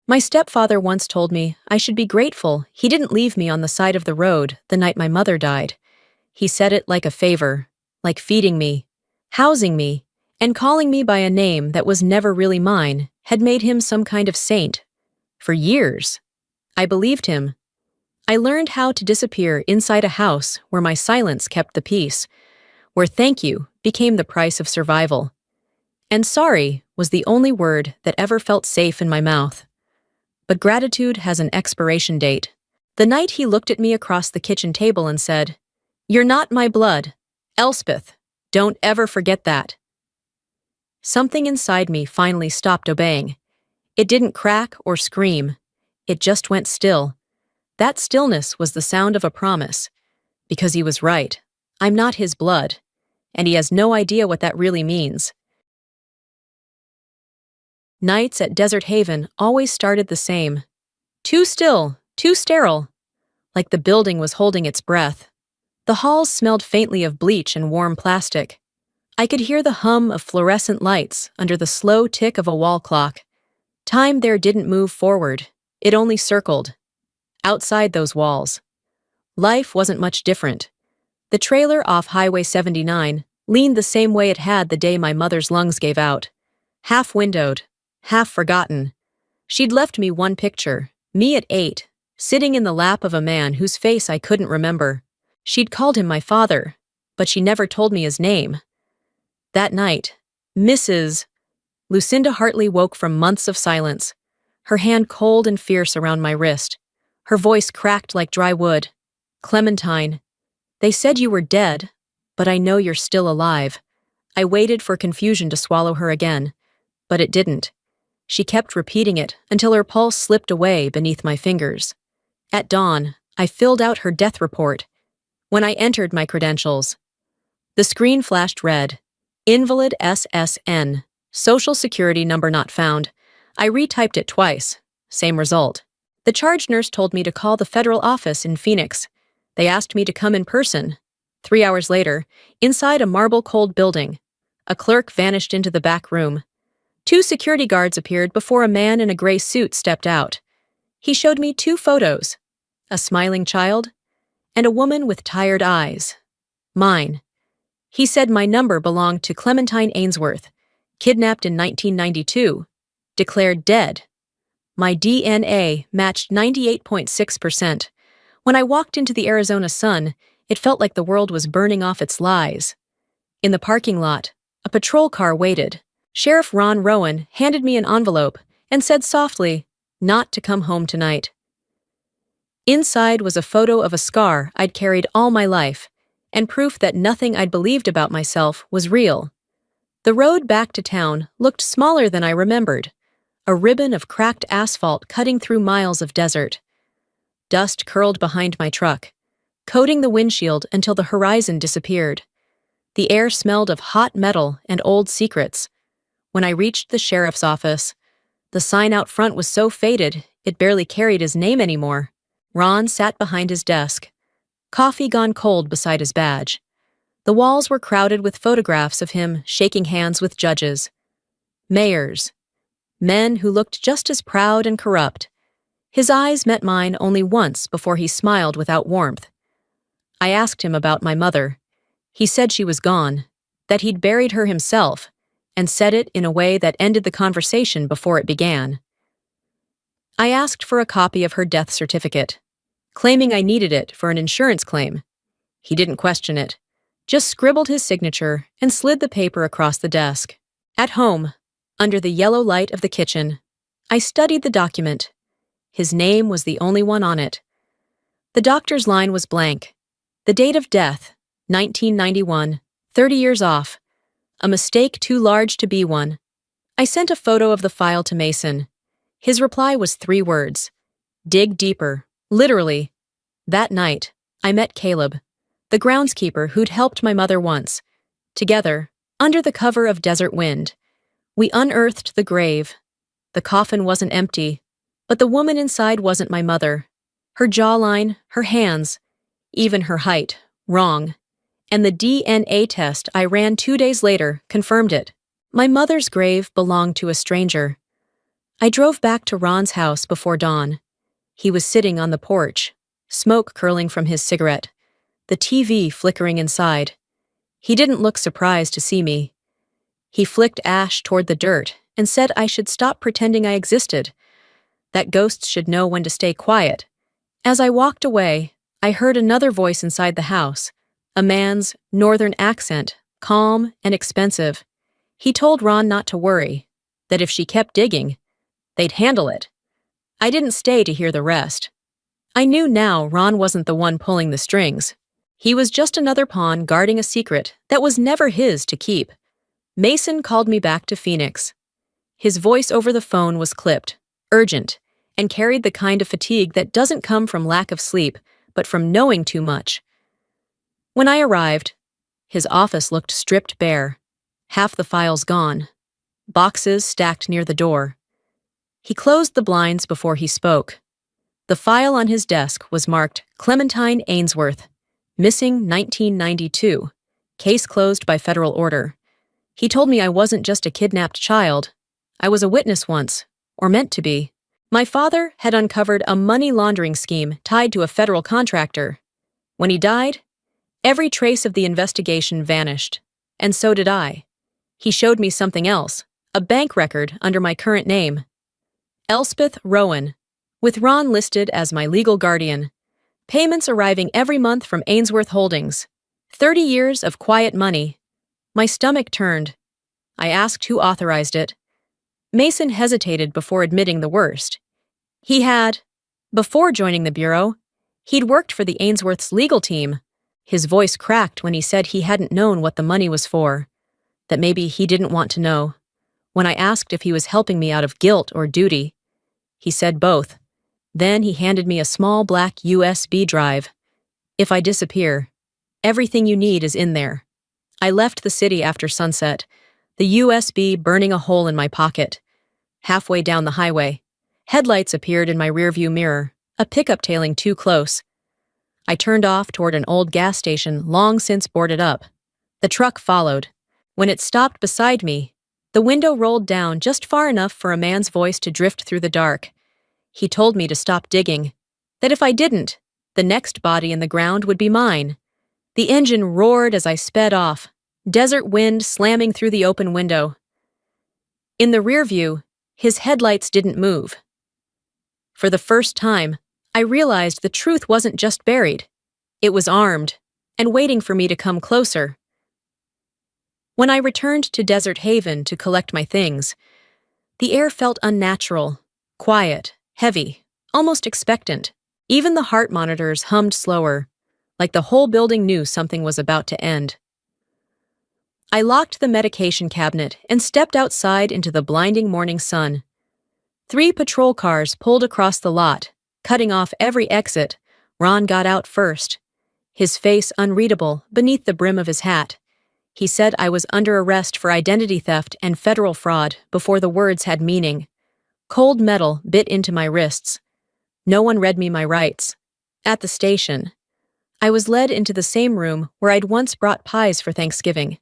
My stepfather once told me I should be grateful he didn't leave me on the side of the road the night my mother died. He said it like a favor, like feeding me, housing me, and calling me by a name that was never really mine had made him some kind of saint. For years, I believed him. I learned how to disappear inside a house where my silence kept the peace, where thank you became the price of survival. And sorry was the only word that ever felt safe in my mouth. But gratitude has an expiration date. The night he looked at me across the kitchen table and said, "You're not my blood. Elspeth, don't ever forget that." Something inside me finally stopped obeying. It didn't crack or scream. It just went still. That stillness was the sound of a promise. Because he was right. I'm not his blood. And he has no idea what that really means. Nights at Desert Haven always started the same. Too still, too sterile. Like the building was holding its breath. The halls smelled faintly of bleach and warm plastic. I could hear the hum of fluorescent lights under the slow tick of a wall clock. Time there didn't move forward. It only circled. Outside those walls. Life wasn't much different. The trailer off Highway 79 leaned the same way it had the day my mother's lungs gave out. Half-windowed, half forgotten. She'd left me one picture, me at 8, sitting in the lap of a man whose face I couldn't remember. She'd called him my father, but she never told me his name. That night, Mrs. Lucinda Hartley woke from months of silence, her hand cold and fierce around my wrist. Her voice cracked like dry wood. "Clementine, they said you were dead, but I know you're still alive." I waited for confusion to swallow her again, but it didn't. She kept repeating it until her pulse slipped away beneath my fingers. At dawn, I filled out her death report. When I entered my credentials, the screen flashed red. Invalid SSN. Social Security number not found. I retyped it twice. Same result. The charge nurse told me to call the federal office in Phoenix. They asked me to come in person. 3 hours later, inside a marble-cold building, a clerk vanished into the back room. 2 security guards appeared before a man in a gray suit stepped out. He showed me 2 photos, a smiling child and a woman with tired eyes. Mine. He said my number belonged to Clementine Ainsworth, kidnapped in 1992, declared dead. My DNA matched 98.6%. When I walked into the Arizona sun, it felt like the world was burning off its lies. In the parking lot, a patrol car waited. Sheriff Ron Rowan handed me an envelope and said softly, "Not to come home tonight." Inside was a photo of a scar I'd carried all my life, and proof that nothing I'd believed about myself was real. The road back to town looked smaller than I remembered, a ribbon of cracked asphalt cutting through miles of desert. Dust curled behind my truck, coating the windshield until the horizon disappeared. The air smelled of hot metal and old secrets. When I reached the sheriff's office, the sign out front was so faded it barely carried his name anymore. Ron sat behind his desk, coffee gone cold beside his badge. The walls were crowded with photographs of him shaking hands with judges, mayors, men who looked just as proud and corrupt. His eyes met mine only once before he smiled without warmth. I asked him about my mother. He said she was gone, that he'd buried her himself, and said it in a way that ended the conversation before it began. I asked for a copy of her death certificate, claiming I needed it for an insurance claim. He didn't question it, just scribbled his signature and slid the paper across the desk. At home, under the yellow light of the kitchen, I studied the document. His name was the only one on it. The doctor's line was blank. The date of death, 1991, 30 years off. A mistake too large to be one. I sent a photo of the file to Mason. His reply was 3 words. Dig deeper. Literally. That night, I met Caleb, the groundskeeper who'd helped my mother once. Together, under the cover of desert wind, we unearthed the grave. The coffin wasn't empty, but the woman inside wasn't my mother. Her jawline, her hands, even her height, wrong. And the DNA test I ran 2 days later confirmed it. My mother's grave belonged to a stranger. I drove back to Ron's house before dawn. He was sitting on the porch, smoke curling from his cigarette, the TV flickering inside. He didn't look surprised to see me. He flicked ash toward the dirt and said I should stop pretending I existed, that ghosts should know when to stay quiet. As I walked away, I heard another voice inside the house, a man's northern accent, calm and expensive. He told Ron not to worry, that if she kept digging, they'd handle it. I didn't stay to hear the rest. I knew now Ron wasn't the one pulling the strings. He was just another pawn guarding a secret that was never his to keep. Mason called me back to Phoenix. His voice over the phone was clipped, urgent, and carried the kind of fatigue that doesn't come from lack of sleep, but from knowing too much. When I arrived, his office looked stripped bare, half the files gone, boxes stacked near the door. He closed the blinds before he spoke. The file on his desk was marked Clementine Ainsworth, missing 1992, case closed by federal order. He told me I wasn't just a kidnapped child. I was a witness once, or meant to be. My father had uncovered a money laundering scheme tied to a federal contractor. When he died, every trace of the investigation vanished, and so did I. He showed me something else, a bank record under my current name. Elspeth Rowan, with Ron listed as my legal guardian. Payments arriving every month from Ainsworth Holdings. 30 years of quiet money. My stomach turned. I asked who authorized it. Mason hesitated before admitting the worst. He had, before joining the Bureau, he'd worked for the Ainsworth's legal team. His voice cracked when he said he hadn't known what the money was for, that maybe he didn't want to know. When I asked if he was helping me out of guilt or duty, he said both. Then he handed me a small black USB drive. If I disappear, everything you need is in there. I left the city after sunset, the USB burning a hole in my pocket. Halfway down the highway, headlights appeared in my rearview mirror, a pickup tailing too close. I turned off toward an old gas station long since boarded up. The truck followed. When it stopped beside me, the window rolled down just far enough for a man's voice to drift through the dark. He told me to stop digging, that if I didn't, the next body in the ground would be mine. The engine roared as I sped off, desert wind slamming through the open window. In the rear view, his headlights didn't move. For the first time, I realized the truth wasn't just buried. It was armed, and waiting for me to come closer. When I returned to Desert Haven to collect my things, the air felt unnatural, quiet, heavy, almost expectant. Even the heart monitors hummed slower, like the whole building knew something was about to end. I locked the medication cabinet and stepped outside into the blinding morning sun. 3 patrol cars pulled across the lot, cutting off every exit. Ron got out first, his face unreadable beneath the brim of his hat. He said I was under arrest for identity theft and federal fraud before the words had meaning. Cold metal bit into my wrists. No one read me my rights. At the station, I was led into the same room where I'd once brought pies for Thanksgiving.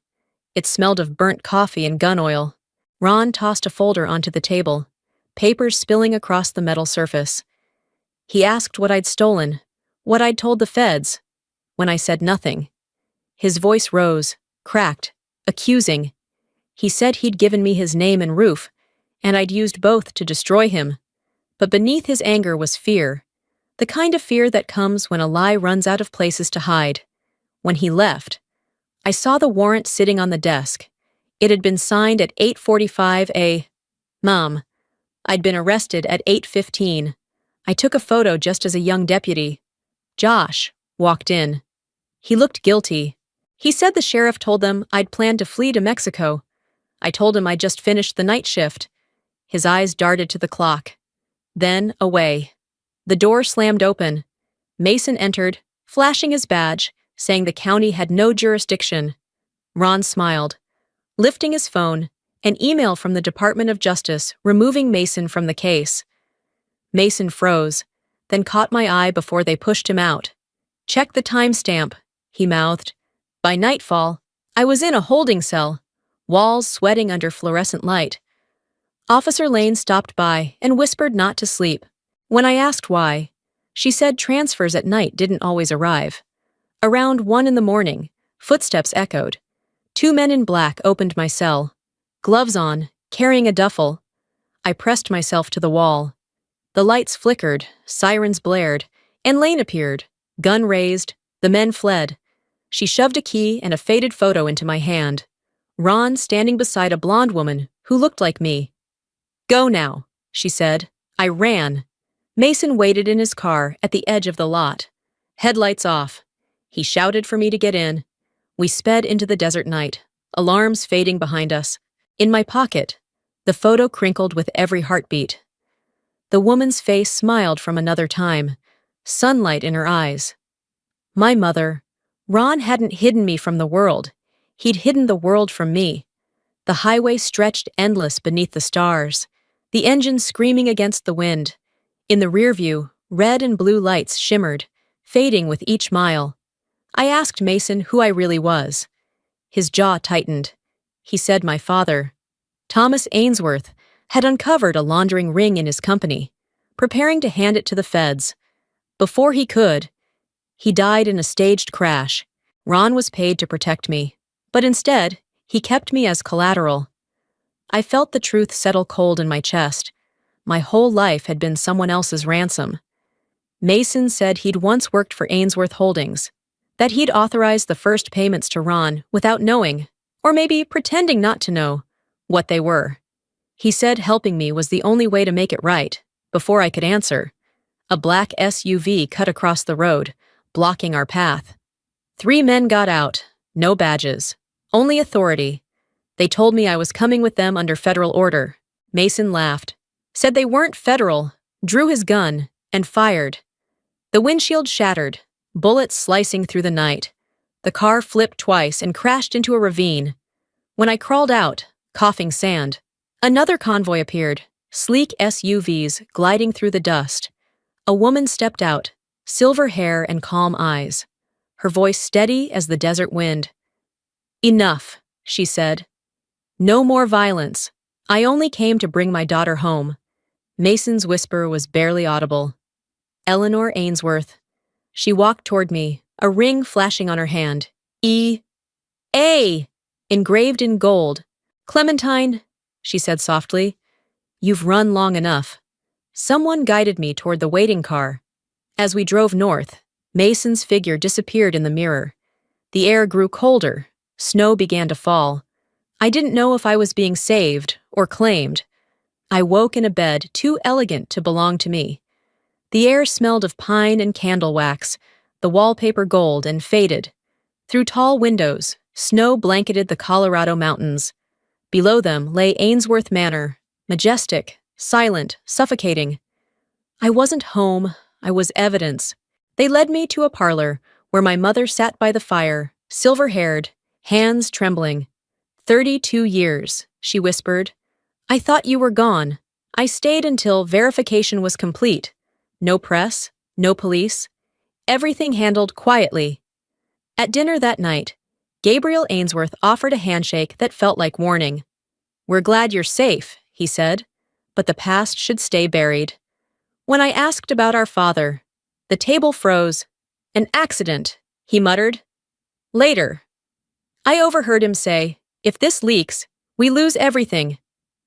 It smelled of burnt coffee and gun oil. Ron tossed a folder onto the table, papers spilling across the metal surface. He asked what I'd stolen, what I'd told the feds. When I said nothing, his voice rose, cracked, accusing. He said he'd given me his name and roof, and I'd used both to destroy him. But beneath his anger was fear, the kind of fear that comes when a lie runs out of places to hide. When he left, I saw the warrant sitting on the desk. It had been signed at 8:45 a.m. I'd been arrested at 8:15. I took a photo just as a young deputy. Josh walked in. He looked guilty. He said the sheriff told them I'd planned to flee to Mexico. I told him I'd just finished the night shift. His eyes darted to the clock. Then away. The door slammed open. Mason entered, flashing his badge, saying the county had no jurisdiction. Ron smiled. Lifting his phone, an email from the Department of Justice removing Mason from the case. Mason froze, then caught my eye before they pushed him out. "Check the timestamp," he mouthed. By nightfall, I was in a holding cell, walls sweating under fluorescent light. Officer Lane stopped by and whispered not to sleep. When I asked why, she said transfers at night didn't always arrive. Around 1 in the morning, footsteps echoed. 2 men in black opened my cell. Gloves on, carrying a duffel. I pressed myself to the wall. The lights flickered, sirens blared, and Lane appeared, gun raised. The men fled. She shoved a key and a faded photo into my hand. Ron standing beside a blonde woman who looked like me. "Go now," she said. I ran. Mason waited in his car at the edge of the lot. Headlights off. He shouted for me to get in. We sped into the desert night, alarms fading behind us. In my pocket, the photo crinkled with every heartbeat. The woman's face smiled from another time, sunlight in her eyes. My mother. Ron hadn't hidden me from the world. He'd hidden the world from me. The highway stretched endless beneath the stars, the engine screaming against the wind. In the rear view, red and blue lights shimmered, fading with each mile. I asked Mason who I really was. His jaw tightened. He said my father, Thomas Ainsworth, had uncovered a laundering ring in his company, preparing to hand it to the feds. Before he could, he died in a staged crash. Ron was paid to protect me, but instead, he kept me as collateral. I felt the truth settle cold in my chest. My whole life had been someone else's ransom. Mason said he'd once worked for Ainsworth Holdings, that he'd authorized the first payments to Ron without knowing, or maybe pretending not to know, what they were. He said helping me was the only way to make it right. Before I could answer, a black SUV cut across the road, blocking our path. 3 men got out, no badges, only authority. They told me I was coming with them under federal order. Mason laughed, said they weren't federal, drew his gun, and fired. The windshield shattered, bullets slicing through the night. The car flipped twice and crashed into a ravine. When I crawled out, coughing sand, another convoy appeared, sleek SUVs gliding through the dust. A woman stepped out, silver hair and calm eyes, her voice steady as the desert wind. "Enough," she said. "No more violence. I only came to bring my daughter home." Mason's whisper was barely audible. "Eleanor Ainsworth." She walked toward me, a ring flashing on her hand. E.A. engraved in gold. "Clementine," she said softly, "you've run long enough." Someone guided me toward the waiting car. As we drove north, Mason's figure disappeared in the mirror. The air grew colder. Snow began to fall. I didn't know if I was being saved or claimed. I woke in a bed too elegant to belong to me. The air smelled of pine and candle wax, the wallpaper gold and faded. Through tall windows, snow blanketed the Colorado mountains. Below them lay Ainsworth Manor, majestic, silent, suffocating. I wasn't home, I was evidence. They led me to a parlor where my mother sat by the fire, silver-haired, hands trembling. 32 years, she whispered. "I thought you were gone. I stayed until verification was complete. No press, no police. Everything handled quietly." At dinner that night, Gabriel Ainsworth offered a handshake that felt like warning. "We're glad you're safe," he said, "but the past should stay buried." When I asked about our father, the table froze. "An accident," he muttered. "Later." I overheard him say, "If this leaks, we lose everything.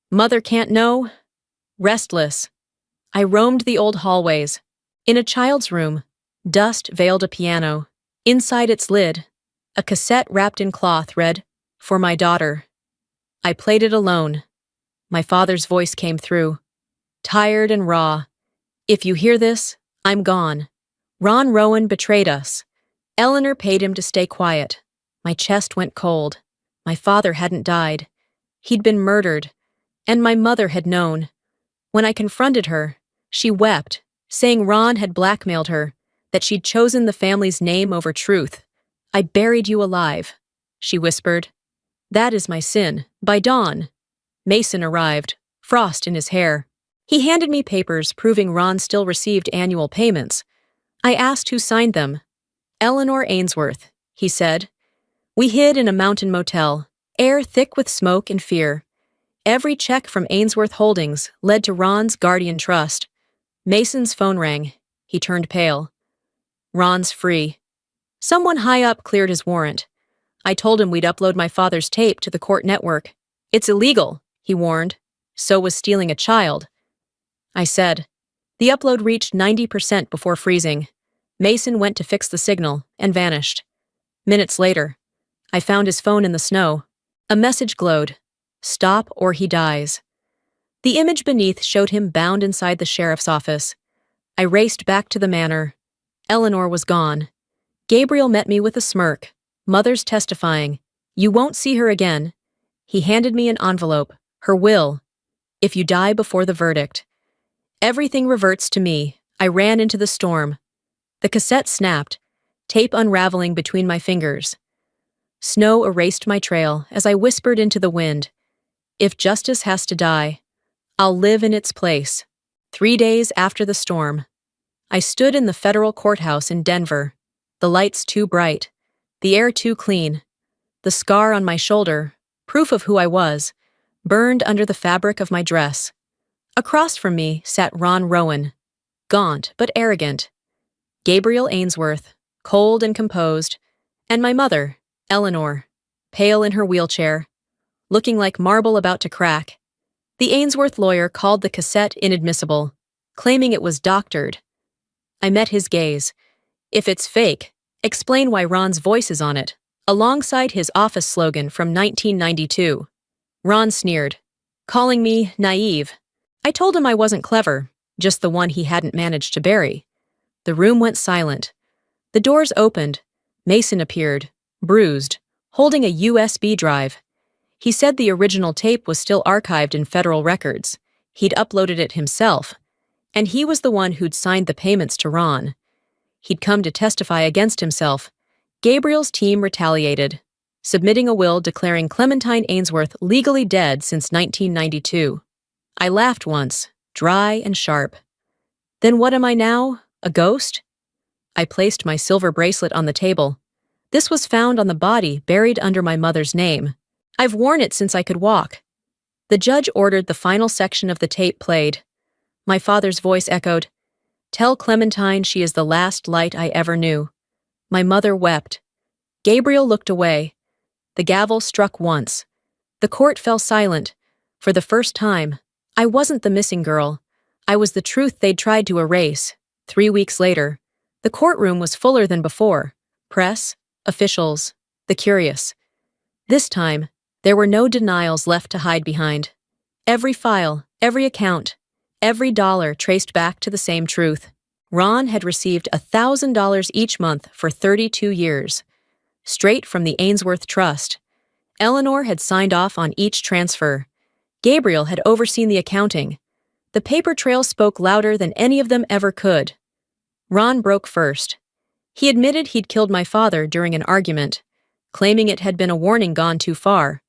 Mother can't know." Restless, I roamed the old hallways. In a child's room, dust veiled a piano. Inside its lid, a cassette wrapped in cloth read, "For my daughter." I played it alone. My father's voice came through, tired and raw. "If you hear this, I'm gone. Ron Rowan betrayed us. Eleanor paid him to stay quiet." My chest went cold. My father hadn't died. He'd been murdered, and my mother had known. When I confronted her, she wept, saying Ron had blackmailed her, that she'd chosen the family's name over truth. "I buried you alive," she whispered. "That is my sin." By dawn, Mason arrived, frost in his hair. He handed me papers proving Ron still received annual payments. I asked who signed them. "Eleanor Ainsworth," he said. We hid in a mountain motel, air thick with smoke and fear. every check from Ainsworth Holdings led to Ron's guardian trust. Mason's phone rang. He turned pale. Ron's free. Someone high up cleared his warrant. I told him we'd upload my father's tape to the court network. It's illegal, he warned. So was stealing a child. I said. The upload reached 90% before freezing. Mason went to fix the signal and vanished. Minutes later, I found his phone in the snow. A message glowed. Stop or he dies. The image beneath showed him bound inside the sheriff's office. I raced back to the manor. Eleanor was gone. Gabriel met me with a smirk. Mother's testifying. You won't see her again. He handed me an envelope. Her will. If you die before the verdict. Everything reverts to me. I ran into the storm. The cassette snapped, tape unraveling between my fingers. Snow erased my trail as I whispered into the wind. If justice has to die, I'll live in its place. 3 days after the storm, I stood in the federal courthouse in Denver. The lights too bright, the air too clean. The scar on my shoulder, proof of who I was, burned under the fabric of my dress. Across from me sat Ron Rowan, gaunt but arrogant. Gabriel Ainsworth, cold and composed, and my mother, Eleanor, pale in her wheelchair, looking like marble about to crack. The Ainsworth lawyer called the cassette inadmissible, claiming it was doctored. I met his gaze. If it's fake, explain why Ron's voice is on it, alongside his office slogan from 1992. Ron sneered, calling me naive. I told him I wasn't clever, just the one he hadn't managed to bury. The room went silent. The doors opened. Mason appeared, bruised, holding a USB drive. He said the original tape was still archived in federal records. He'd uploaded it himself, and he was the one who'd signed the payments to Ron. He'd come to testify against himself. Gabriel's team retaliated, submitting a will declaring Clementine Ainsworth legally dead since 1992. I laughed once, dry and sharp. Then what am I now? A ghost? I placed my silver bracelet on the table. This was found on the body buried under my mother's name. I've worn it since I could walk. The judge ordered the final section of the tape played. My father's voice echoed, "Tell Clementine she is the last light I ever knew." My mother wept. Gabriel looked away. The gavel struck once. The court fell silent. For the first time, I wasn't the missing girl. I was the truth they'd tried to erase. 3 weeks later, the courtroom was fuller than before. Press, officials, the curious. This time, there were no denials left to hide behind. Every file, every account, every dollar traced back to the same truth. Ron had received $1,000 each month for 32 years, straight from the Ainsworth Trust. Eleanor had signed off on each transfer. Gabriel had overseen the accounting. The paper trail spoke louder than any of them ever could. Ron broke first. He admitted he'd killed my father during an argument, claiming it had been a warning gone too far.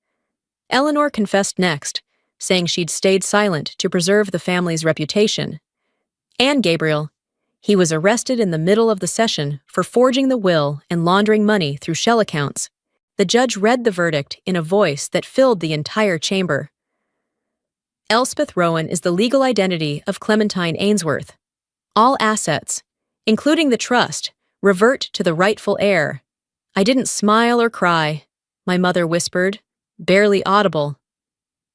Eleanor confessed next, saying she'd stayed silent to preserve the family's reputation. And Gabriel. He was arrested in the middle of the session for forging the will and laundering money through shell accounts. The judge read the verdict in a voice that filled the entire chamber. Elspeth Rowan is the legal identity of Clementine Ainsworth. All assets, including the trust, revert to the rightful heir. I didn't smile or cry. My mother whispered, barely audible.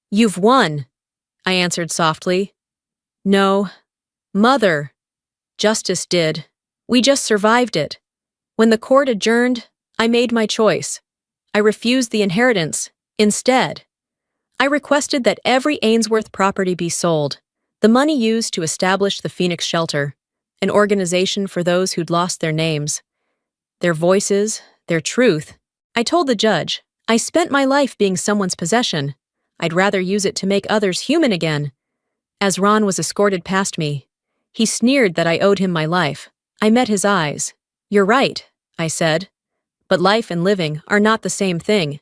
"You've won," I answered softly. "No, Mother. Justice did. We just survived it. When the court adjourned, I made my choice. I refused the inheritance. Instead, I requested that every Ainsworth property be sold, the money used to establish the Phoenix Shelter, an organization for those who'd lost their names, their voices, their truth. I told the judge, I spent my life being someone's possession. I'd rather use it to make others human again. As Ron was escorted past me, he sneered that I owed him my life. I met his eyes. "You're right," I said. "But life and living are not the same thing.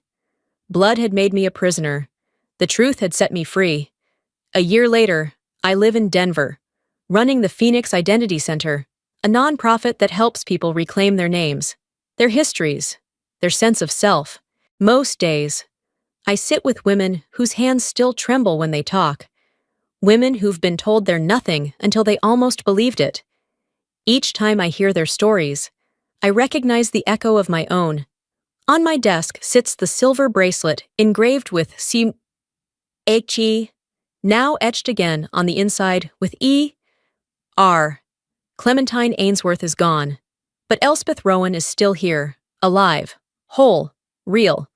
Blood had made me a prisoner. The truth had set me free. A year later, I live in Denver, running the Phoenix Identity Center, a nonprofit that helps people reclaim their names, their histories, their sense of self. Most days, I sit with women whose hands still tremble when they talk, women who've been told they're nothing until they almost believed it. Each time I hear their stories, I recognize the echo of my own. On my desk sits the silver bracelet engraved with C-H-E, now etched again on the inside with E-R. Clementine Ainsworth is gone, but Elspeth Rowan is still here, alive, whole, real.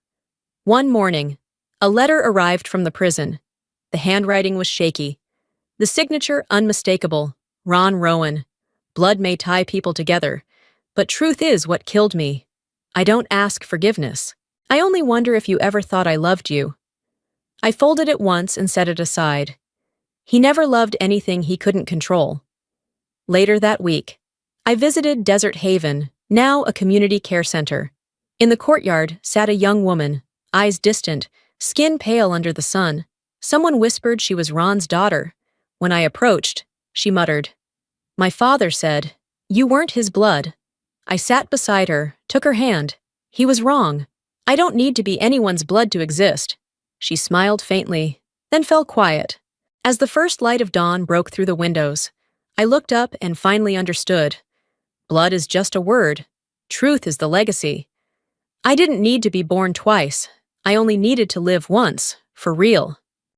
One morning, a letter arrived from the prison. The handwriting was shaky. The signature unmistakable, Ron Rowan. Blood may tie people together, but truth is what killed me. I don't ask forgiveness. I only wonder if you ever thought I loved you. I folded it once and set it aside. He never loved anything he couldn't control. Later that week, I visited Desert Haven, now a community care center. In the courtyard sat a young woman, eyes distant, skin pale under the sun. Someone whispered she was Ron's daughter. When I approached, she muttered, "My father said, you weren't his blood." I sat beside her, took her hand. He was wrong. I don't need to be anyone's blood to exist. She smiled faintly, then fell quiet. As the first light of dawn broke through the windows, I looked up and finally understood. Blood is just a word. Truth is the legacy. I didn't need to be born twice. I only needed to live once, for real.